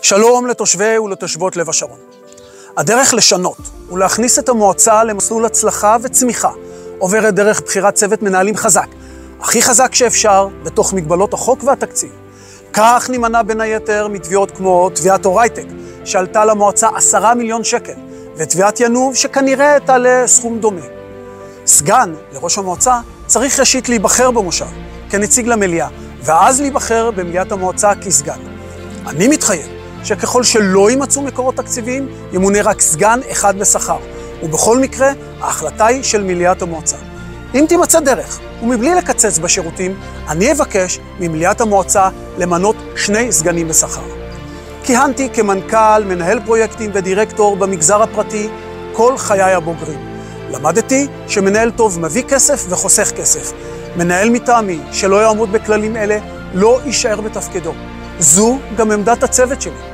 שלום לתושבי ולתושבות לב השרון. הדרך לשנות ולהכניס את המועצה למסלול הצלחה וצמיחה עוברת דרך בחירת צוות מנהלים חזק, הכי חזק שאפשר בתוך מגבלות החוק והתקציב. כך נימנע בין היתר מתביעות כמו תביעת אורייטק שעלתה למועצה 10 מיליון שקל, ותביעת ינוב שכנראה תעלה סכום דומה. סגן לראש המועצה צריך ראשית להיבחר במושב כנציג למליאה, ואז להיבחר במליאת המועצה כסגן. אני מתחייב שככל שלא יימצאו מקורות תקציביים, ימונה רק סגן אחד בשכר, ובכל מקרה ההחלטה היא של מליאת המועצה. אם תימצא דרך ומבלי לקצץ בשירותים, אני אבקש ממליאת המועצה למנות 2 סגנים בשכר. כיהנתי כמנכ"ל, מנהל פרויקטים ודירקטור במגזר הפרטי כל חיי הבוגרים. למדתי שמנהל טוב מביא כסף וחוסך כסף. מנהל מטעמי שלא יעמוד בכללים אלה לא יישאר בתפקידו. זו גם עמדת הצוות שלי.